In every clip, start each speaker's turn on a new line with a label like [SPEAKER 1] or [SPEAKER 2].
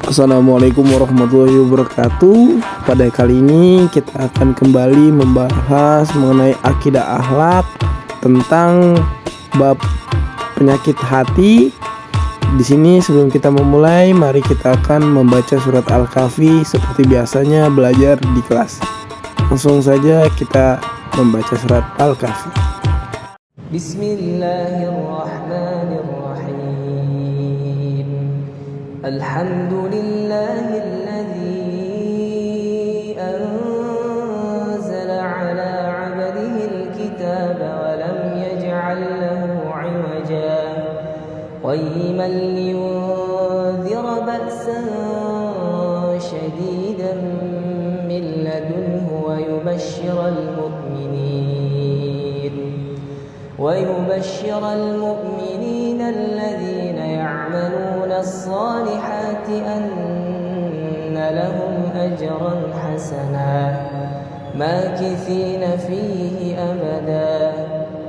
[SPEAKER 1] Assalamualaikum warahmatullahi wabarakatuh. Pada kali ini kita akan kembali membahas mengenai akidah akhlak tentang bab penyakit hati. Di sini sebelum kita memulai, mari kita akan membaca surat Al-Kahfi seperti biasanya belajar di kelas. Langsung saja kita membaca surat Al-Kahfi.
[SPEAKER 2] Bismillahirrahmanirrahim. Alhamdulillahilladzi anzala ala 'abdihi al-kitaba wa lam yaj'al lahu 'iwaja qayyiman liyunzira ba'san shadidan min ladunhu wa يبشر المؤمنين الذين يعملون الصالحات أن لهم أجرا حسنا ماكثين فيه أبدا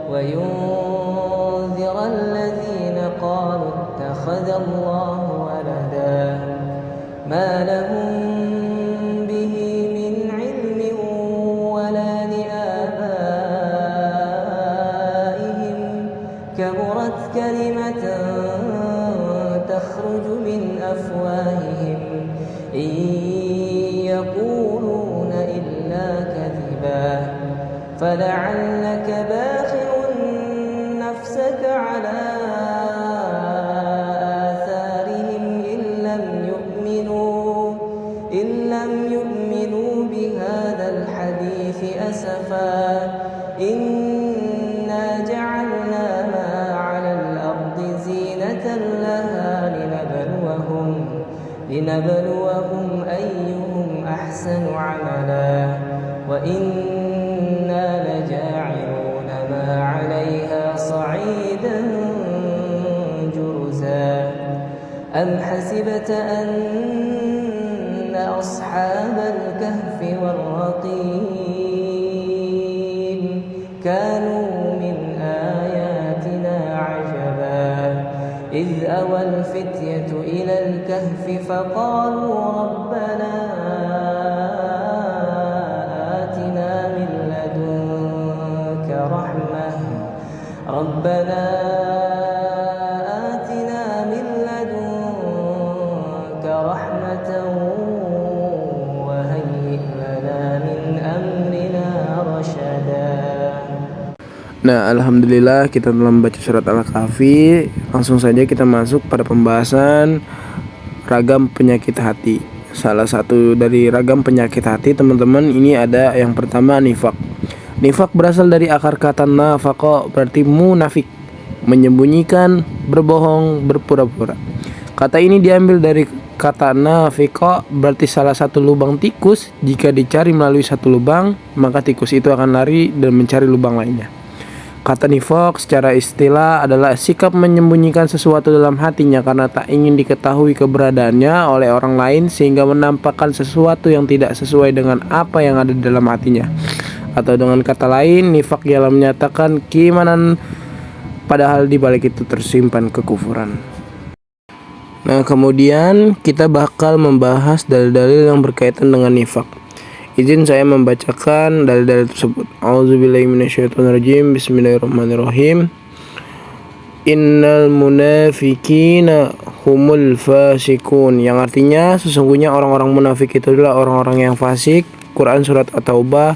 [SPEAKER 2] وينذر الذين قالوا اتخذ الله ولدا ما لهم به من علم ولا كبرت كلمة تخرج من أفواههم إن يقولون إلا كذبا فلعلك باخع نفسك على آثارهم إن لم يؤمنوا بهذا الحديث أسفا إنا جعلنا لها لنبلوهم أيهم أحسن عملا وإنا لجاعلون ما عليها صعيدا جرزا أم حسبت أن أصحاب الكهف والرقيم كانوا من آياتنا عجبا إذ أوى الفتية إلى الكهف فقالوا ربنا آتنا من لدنك رحمة وهيئ لنا من أمرنا رشدا.
[SPEAKER 1] Nah, alhamdulillah kita telah membaca surat Al-Kahfi. Langsung saja kita masuk pada pembahasan ragam penyakit hati. Salah satu dari ragam penyakit hati, teman-teman, ini ada yang pertama nifak. Nifak berasal dari akar kata nafaqa, berarti munafik, menyembunyikan, berbohong, berpura-pura. Kata ini diambil dari kata nafiqa, berarti salah satu lubang tikus. Jika dicari melalui satu lubang, maka tikus itu akan lari dan mencari lubang lainnya. Kata nifaq secara istilah adalah sikap menyembunyikan sesuatu dalam hatinya karena tak ingin diketahui keberadaannya oleh orang lain sehingga menampakkan sesuatu yang tidak sesuai dengan apa yang ada di dalam hatinya. Atau dengan kata lain, nifaq ialah menyatakan keimanan padahal di balik itu tersimpan kekufuran. Nah, kemudian kita bakal membahas dalil-dalil yang berkaitan dengan nifaq. Izin saya membacakan dalil-dalil tersebut. A'udzubillahi minasyaitonirrajim. Bismillahirrahmanirrahim. Innal munafiqina humul fasikun, yang artinya sesungguhnya orang-orang munafik itu adalah orang-orang yang fasik. Quran surat At-Taubah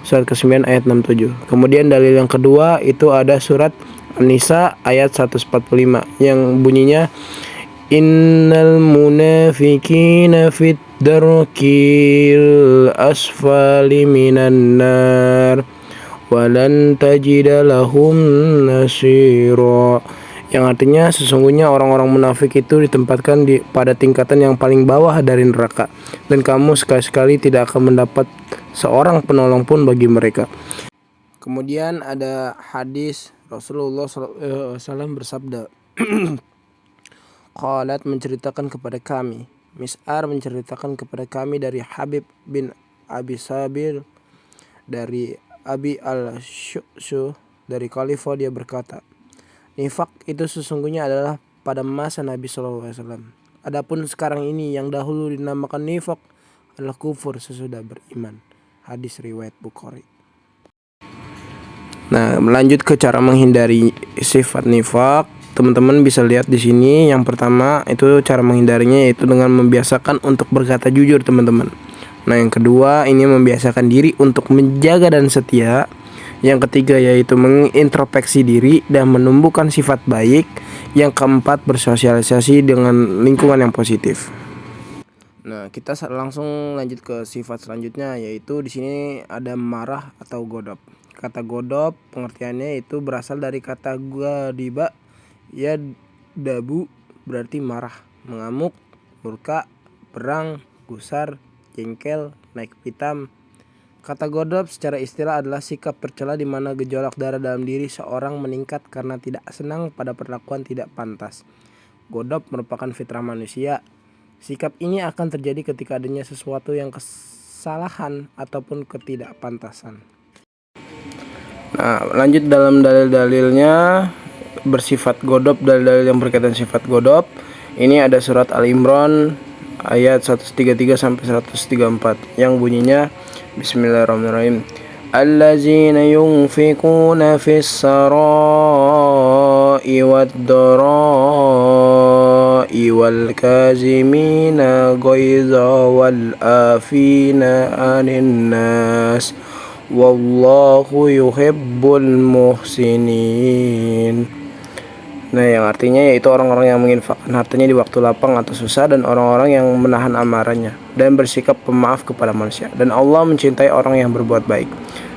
[SPEAKER 1] surat ke-9 ayat 67. Kemudian dalil yang kedua itu ada surat An-Nisa ayat 145 yang bunyinya Innal munafiqina fit darkil asfali minan nar walan tajida lahum nasira, yang artinya sesungguhnya orang-orang munafik itu ditempatkan pada tingkatan yang paling bawah dari neraka dan kamu sekali-sekali tidak akan mendapat seorang penolong pun bagi mereka. Kemudian ada hadis Rasulullah SAW bersabda Qalat menceritakan kepada kami, Mis'ar menceritakan kepada kami dari Habib bin Abi Sabir dari Abi al-Syu'su dari Khalifah, dia berkata, nifak itu sesungguhnya adalah pada masa Nabi SAW. Adapun sekarang ini yang dahulu dinamakan nifaq adalah kufur sesudah beriman. Hadis riwayat Bukhari. Nah, melanjut ke cara menghindari sifat nifaq. Teman-teman bisa lihat di sini. Yang pertama itu cara menghindarinya yaitu dengan membiasakan untuk berkata jujur, teman-teman. Nah, yang kedua ini membiasakan diri untuk menjaga dan setia. Yang ketiga yaitu mengintrospeksi diri dan menumbuhkan sifat baik. Yang keempat bersosialisasi dengan lingkungan yang positif. Nah, kita langsung lanjut ke sifat selanjutnya yaitu di sini ada marah atau godop. Kata godop pengertiannya itu berasal dari kata gadiba, ya dabu berarti marah, mengamuk, murka, perang, gusar, jengkel, naik pitam. Kata godop secara istilah adalah sikap tercela di mana gejolak darah dalam diri seorang meningkat karena tidak senang pada perlakuan tidak pantas. Godop merupakan fitrah manusia. Sikap ini akan terjadi ketika adanya sesuatu yang kesalahan ataupun ketidakpantasan. Nah, lanjut dalam dalil-dalilnya bersifat godop, dalil-dalil yang berkaitan sifat godop. Ini ada surat Al-Imran ayat 133 sampai 134 yang bunyinya Bismillahirrahmanirrahim. Allazina yunfikuna fis sarai wad-darai wal kazimina ghaiza wal afina 'anil nas wallahu yuhibbul muhsinin. Nah, yang artinya yaitu orang-orang yang menginfakkan hartanya di waktu lapang atau susah dan orang-orang yang menahan amarahnya dan bersikap pemaaf kepada manusia. Dan Allah mencintai orang yang berbuat baik.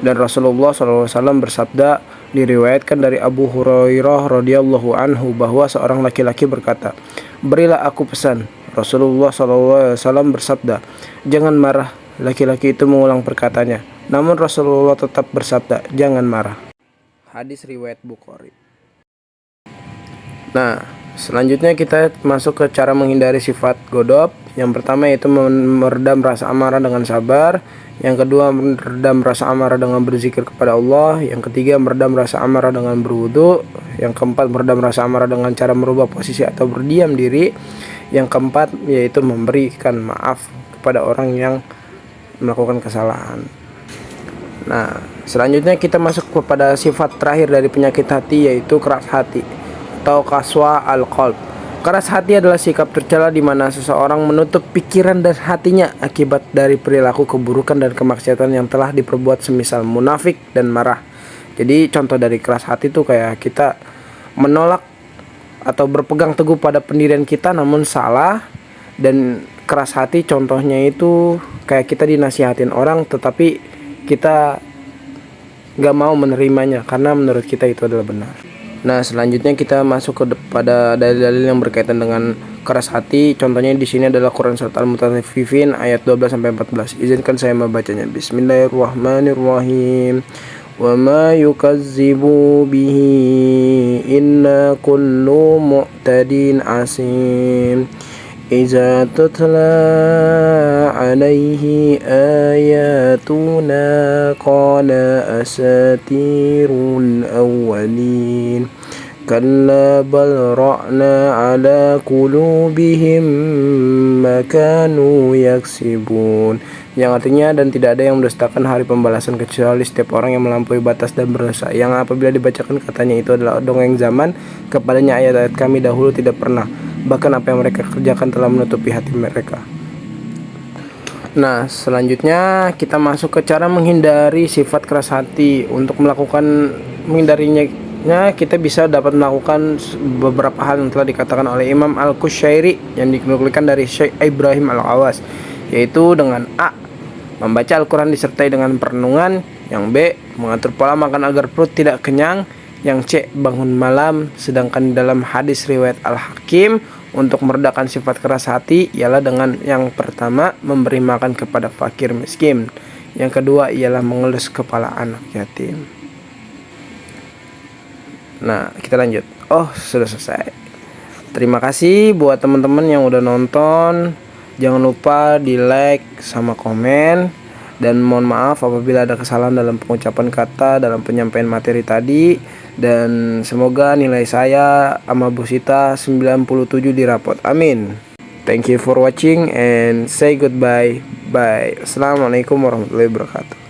[SPEAKER 1] Dan Rasulullah SAW bersabda, diriwayatkan dari Abu Hurairah radhiyallahu anhu bahwa seorang laki-laki berkata, "Berilah aku pesan." Rasulullah SAW bersabda, "Jangan marah." Laki-laki itu mengulang perkataannya. Namun Rasulullah tetap bersabda, "Jangan marah." Hadis riwayat Bukhari. Nah, selanjutnya kita masuk ke cara menghindari sifat godop. Yang pertama yaitu meredam rasa amarah dengan sabar. Yang kedua meredam rasa amarah dengan berzikir kepada Allah. Yang ketiga meredam rasa amarah dengan berwudu. Yang keempat meredam rasa amarah dengan cara merubah posisi atau berdiam diri. Yang keempat yaitu memberikan maaf kepada orang yang melakukan kesalahan. Nah, selanjutnya kita masuk kepada sifat terakhir dari penyakit hati yaitu keras hati atau kaswa al-qalb. Keras hati adalah sikap tercela di mana seseorang menutup pikiran dan hatinya akibat dari perilaku keburukan dan kemaksiatan yang telah diperbuat, semisal munafik dan marah. Jadi contoh dari keras hati itu kayak kita menolak atau berpegang teguh pada pendirian kita namun salah. Dan keras hati contohnya itu kayak kita dinasihatin orang tetapi kita gak mau menerimanya karena menurut kita itu adalah benar. Nah, selanjutnya kita masuk pada dalil-dalil yang berkaitan dengan keras hati. Contohnya di sini adalah Quran surat Al-Mutaffifin ayat 12 sampai 14. Izinkan saya membacanya. Bismillahirrahmanirrahim. Wa ma yukazzibu bihi inna kullu mu'tadin asim. Iza tutla alaihi ayatuna qala asatirul awwalin kalla bal ra'na ala qulubihim ma kanu yaksibun. Yang artinya dan tidak ada yang mendustakan hari pembalasan kecuali setiap orang yang melampaui batas dan berdosa, yang apabila dibacakan katanya itu adalah dongeng zaman, kepadanya ayat-ayat kami dahulu tidak pernah, bahkan apa yang mereka kerjakan telah menutupi hati mereka. Nah, selanjutnya kita masuk ke cara menghindari sifat keras hati. Untuk menghindarinya kita bisa dapat melakukan beberapa hal yang telah dikatakan oleh Imam Al-Qushairi yang dinukilkan dari Syekh Ibrahim Al-Awas, yaitu dengan A. Membaca Al-Quran disertai dengan perenungan. Yang B. Mengatur pola makan agar perut tidak kenyang. Yang C. Bangun malam. Sedangkan dalam hadis riwayat Al-Hakim untuk meredakan sifat keras hati ialah dengan yang pertama memberi makan kepada fakir miskin. Yang kedua ialah mengelus kepala anak yatim. Nah, kita lanjut. Oh, sudah selesai. Terima kasih buat teman-teman yang udah nonton. Jangan lupa di like sama komen. Dan mohon maaf apabila ada kesalahan dalam pengucapan kata, dalam penyampaian materi tadi. Dan semoga nilai saya sama Bu Sita 97 dirapot. Amin. Thank you for watching and say goodbye. Bye. Assalamualaikum warahmatullahi wabarakatuh.